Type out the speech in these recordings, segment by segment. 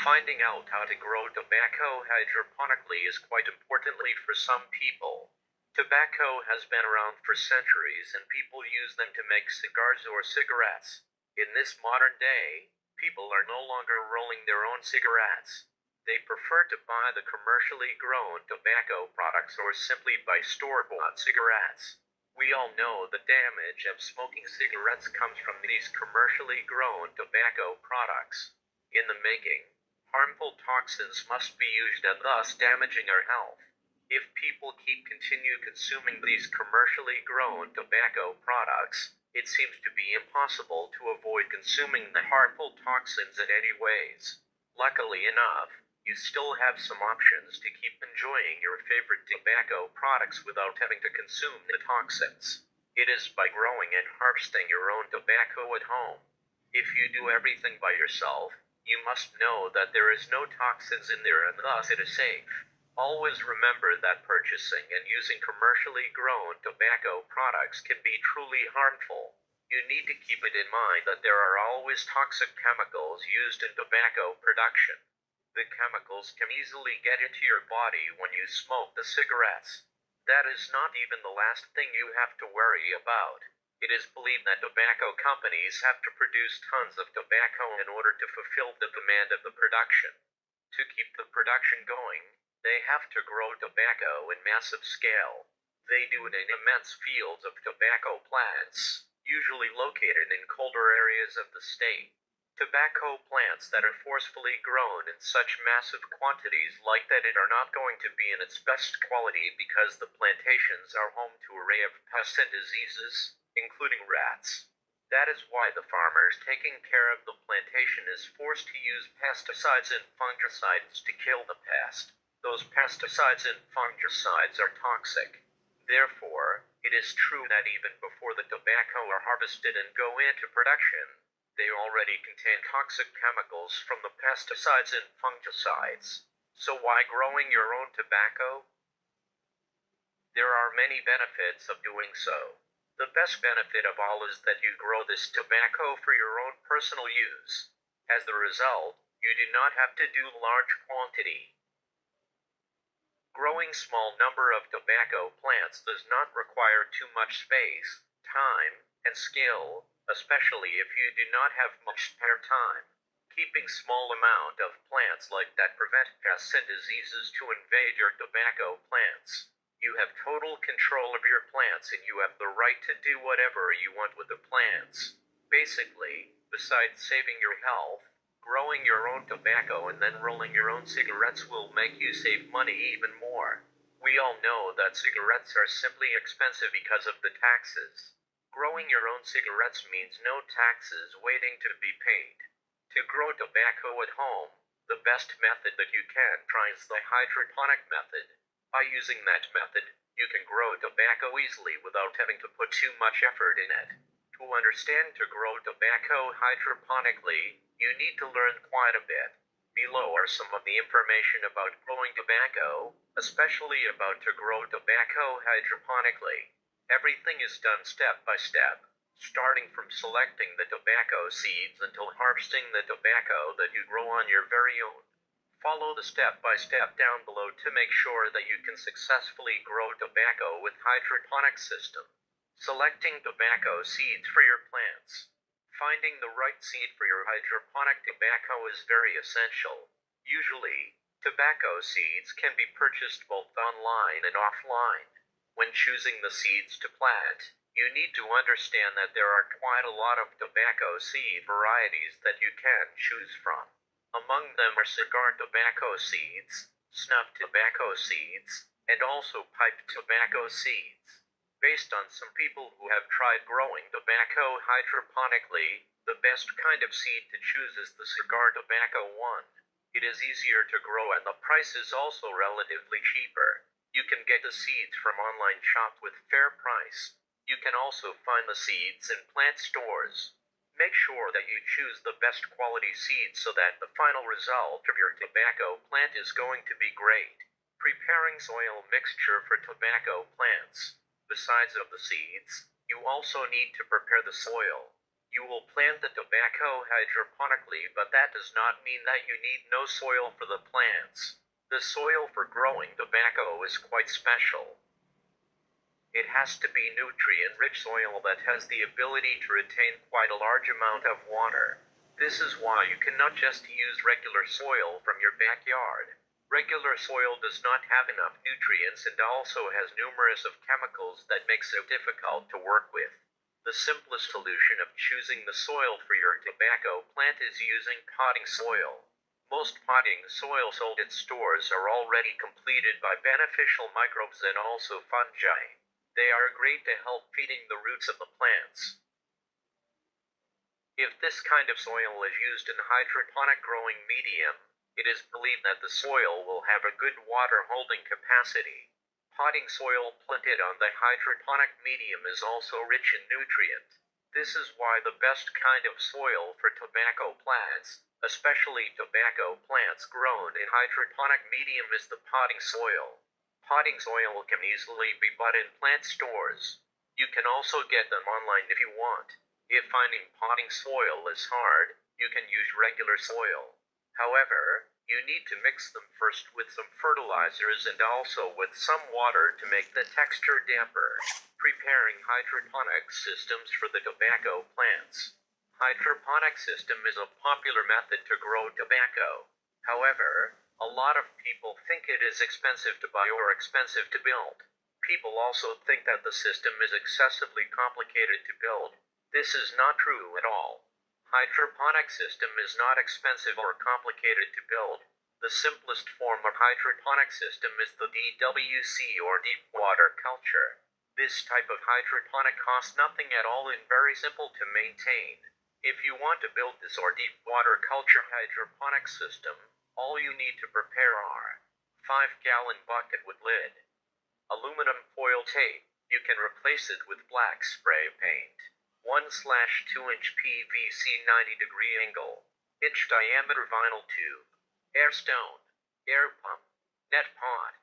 Finding out how to grow tobacco hydroponically is quite importantly for some people. Tobacco has been around for centuries and people use them to make cigars or cigarettes. In this modern day, people are no longer rolling their own cigarettes. They prefer to buy the commercially grown tobacco products or simply buy store-bought cigarettes. We all know the damage of smoking cigarettes comes from these commercially grown tobacco products. In the making, harmful toxins must be used and thus damaging our health. If people continue consuming these commercially grown tobacco products, it seems to be impossible to avoid consuming the harmful toxins in any ways. Luckily enough, you still have some options to keep enjoying your favorite tobacco products without having to consume the toxins. It is by growing and harvesting your own tobacco at home. If you do everything by yourself, you must know that there is no toxins in there and thus it is safe. Always remember that purchasing and using commercially grown tobacco products can be truly harmful. You need to keep it in mind that there are always toxic chemicals used in tobacco production. The chemicals can easily get into your body when you smoke the cigarettes. That is not even the last thing you have to worry about. It is believed that tobacco companies have to produce tons of tobacco in order to fulfill the demand of the production. To keep the production going, they have to grow tobacco in massive scale. They do it in immense fields of tobacco plants, usually located in colder areas of the state. Tobacco plants that are forcefully grown in such massive quantities like that it are not going to be in its best quality because the plantations are home to an array of pests and diseases, including rats. That is why the farmers taking care of the plantation is forced to use pesticides and fungicides to kill the pest. Those pesticides and fungicides are toxic. Therefore, it is true that even before the tobacco are harvested and go into production, they already contain toxic chemicals from the pesticides and fungicides. So why growing your own tobacco? There are many benefits of doing so. The best benefit of all is that you grow this tobacco for your own personal use. As the result, you do not have to do large quantity. Growing small number of tobacco plants does not require too much space, time, and skill, especially if you do not have much spare time. Keeping small amount of plants like that prevent pests and diseases to invade your tobacco plants. You have total control of your plants and you have the right to do whatever you want with the plants. Basically, besides saving your health, growing your own tobacco and then rolling your own cigarettes will make you save money even more. We all know that cigarettes are simply expensive because of the taxes. Growing your own cigarettes means no taxes waiting to be paid. To grow tobacco at home, the best method that you can try is the hydroponic method. By using that method, you can grow tobacco easily without having to put too much effort in it. To understand to grow tobacco hydroponically, you need to learn quite a bit. Below are some of the information about growing tobacco, especially about to grow tobacco hydroponically. Everything is done step by step, starting from selecting the tobacco seeds until harvesting the tobacco that you grow on your very own. Follow the step-by-step down below to make sure that you can successfully grow tobacco with hydroponic system. Selecting tobacco seeds for your plants. Finding the right seed for your hydroponic tobacco is very essential. Usually, tobacco seeds can be purchased both online and offline. When choosing the seeds to plant, you need to understand that there are quite a lot of tobacco seed varieties that you can choose from. Among them are cigar tobacco seeds, snuff tobacco seeds, and also pipe tobacco seeds. Based on some people who have tried growing tobacco hydroponically, the best kind of seed to choose is the cigar tobacco one. It is easier to grow and the price is also relatively cheaper. You can get the seeds from online shops with fair price. You can also find the seeds in plant stores. Make sure that you choose the best quality seeds so that the final result of your tobacco plant is going to be great. Preparing soil mixture for tobacco plants. Besides of the seeds, you also need to prepare the soil. You will plant the tobacco hydroponically, but that does not mean that you need no soil for the plants. The soil for growing tobacco is quite special. It has to be nutrient-rich soil that has the ability to retain quite a large amount of water. This is why you cannot just use regular soil from your backyard. Regular soil does not have enough nutrients and also has numerous of chemicals that makes it difficult to work with. The simplest solution of choosing the soil for your tobacco plant is using potting soil. Most potting soil sold at stores are already completed by beneficial microbes and also fungi. They are great to help feeding the roots of the plants. If this kind of soil is used in hydroponic growing medium, it is believed that the soil will have a good water holding capacity. Potting soil planted on the hydroponic medium is also rich in nutrient. This is why the best kind of soil for tobacco plants, especially tobacco plants grown in hydroponic medium, is the potting soil. Potting soil can easily be bought in plant stores. You can also get them online if you want. If finding potting soil is hard, you can use regular soil. However, you need to mix them first with some fertilizers and also with some water to make the texture damper. Preparing hydroponic systems for the tobacco plants. Hydroponic system is a popular method to grow tobacco. However, a lot of people think it is expensive to buy or expensive to build. People also think that the system is excessively complicated to build. This is not true at all. Hydroponic system is not expensive or complicated to build. The simplest form of hydroponic system is the DWC or deep water culture. This type of hydroponic costs nothing at all and very simple to maintain. If you want to build this or deep water culture hydroponic system, all you need to prepare are 5-gallon bucket with lid, aluminum foil tape. You can replace it with black spray paint, 1/2-inch PVC 90-degree angle, inch diameter vinyl tube, air stone, air pump, net pot,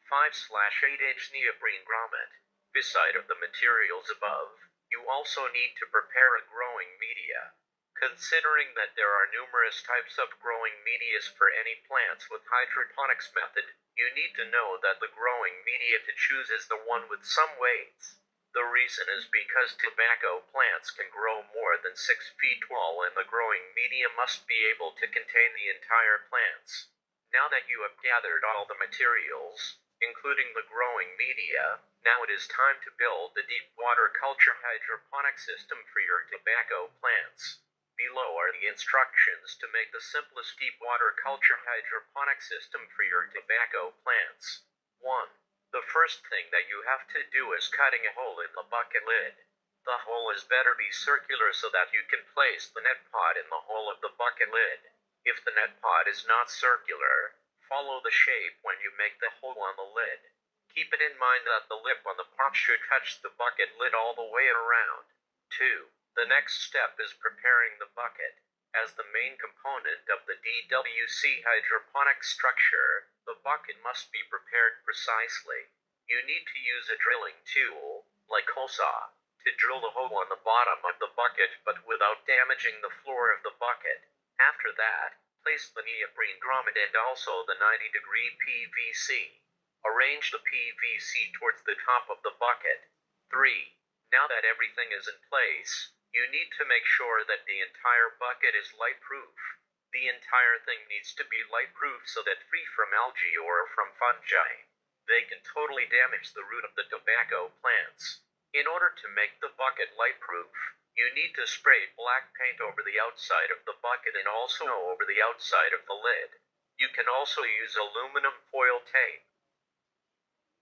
5/8-inch neoprene grommet. Beside of the materials above, you also need to prepare a growing media. Considering that there are numerous types of growing medias for any plants with hydroponics method, you need to know that the growing media to choose is the one with some weights. The reason is because tobacco plants can grow more than 6 feet tall and the growing media must be able to contain the entire plants. Now that you have gathered all the materials, including the growing media, now it is time to build the deep water culture hydroponic system for your tobacco plants. Below are the instructions to make the simplest deep water culture hydroponic system for your tobacco plants. 1. The first thing that you have to do is cutting a hole in the bucket lid. The hole is better be circular so that you can place the net pot in the hole of the bucket lid. If the net pot is not circular, follow the shape when you make the hole on the lid. Keep it in mind that the lip on the pot should touch the bucket lid all the way around. 2. The next step is preparing the bucket. As the main component of the DWC hydroponic structure, the bucket must be prepared precisely. You need to use a drilling tool, like hole saw, to drill the hole on the bottom of the bucket but without damaging the floor of the bucket. After that, place the neoprene grommet and also the 90-degree PVC. Arrange the PVC towards the top of the bucket. 3. Now that everything is in place, you need to make sure that the entire bucket is light-proof. The entire thing needs to be light-proof so that free from algae or from fungi. They can totally damage the root of the tobacco plants. In order to make the bucket light-proof, you need to spray black paint over the outside of the bucket and also over the outside of the lid. You can also use aluminum foil tape.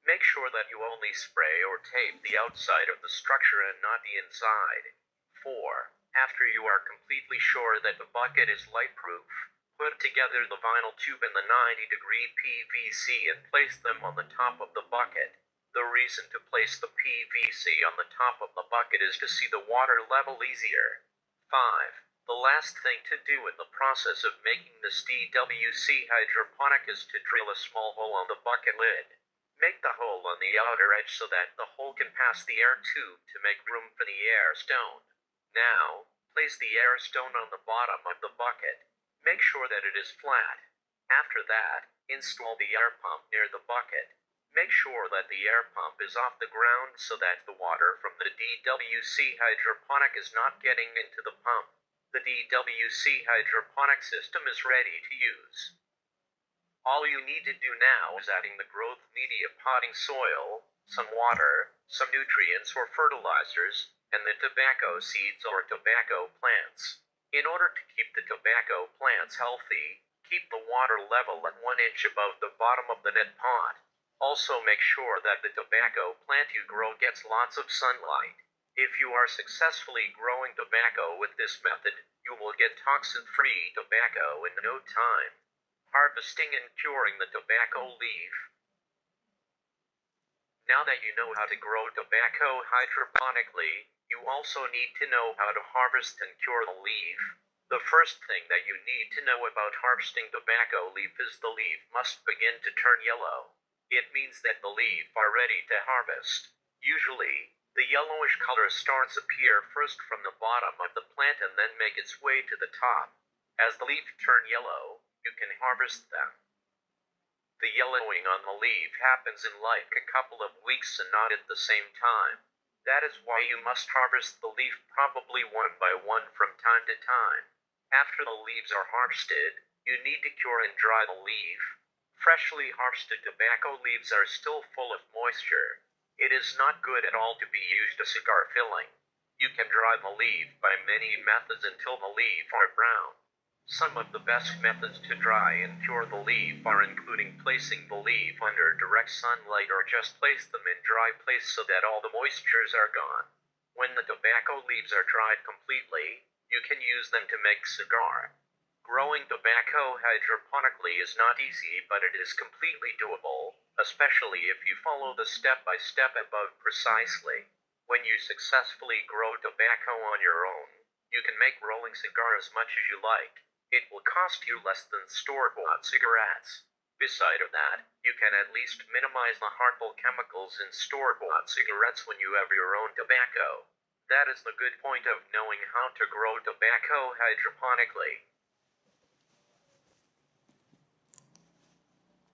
Make sure that you only spray or tape the outside of the structure and not the inside. 4. After you are completely sure that the bucket is light-proof, put together the vinyl tube and the 90-degree PVC and place them on the top of the bucket. The reason to place the PVC on the top of the bucket is to see the water level easier. 5. The last thing to do in the process of making this DWC hydroponic is to drill a small hole on the bucket lid. Make the hole on the outer edge so that the hole can pass the air tube to make room for the air stone. Now, place the air stone on the bottom of the bucket. Make sure that it is flat. After that, install the air pump near the bucket. Make sure that the air pump is off the ground so that the water from the DWC hydroponic is not getting into the pump. The DWC hydroponic system is ready to use. All you need to do now is adding the growth media, potting soil, some water, some nutrients or fertilizers, and the tobacco seeds or tobacco plants. In order to keep the tobacco plants healthy, keep the water level at 1 inch above the bottom of the net pot. Also make sure that the tobacco plant you grow gets lots of sunlight. If you are successfully growing tobacco with this method, you will get toxin-free tobacco in no time. Harvesting and curing the tobacco leaf. Now that you know how to grow tobacco hydroponically, you also need to know how to harvest and cure the leaf. The first thing that you need to know about harvesting tobacco leaf is the leaf must begin to turn yellow. It means that the leaf are ready to harvest. Usually, the yellowish color starts appear first from the bottom of the plant and then make its way to the top. As the leaf turn yellow, you can harvest them. The yellowing on the leaf happens in like a couple of weeks and not at the same time. That is why you must harvest the leaf probably one by one from time to time. After the leaves are harvested, you need to cure and dry the leaf. Freshly harvested tobacco leaves are still full of moisture. It is not good at all to be used as cigar filling. You can dry the leaf by many methods until the leaf are brown. Some of the best methods to dry and cure the leaf are including placing the leaf under direct sunlight or just place them in dry place so that all the moistures are gone. When the tobacco leaves are dried completely, you can use them to make cigar. Growing tobacco hydroponically is not easy, but it is completely doable, especially if you follow the step-by-step above precisely. When you successfully grow tobacco on your own, you can make rolling cigars as much as you like. It will cost you less than store-bought cigarettes. Beside of that, you can at least minimize the harmful chemicals in store-bought cigarettes when you have your own tobacco. That is the good point of knowing how to grow tobacco hydroponically.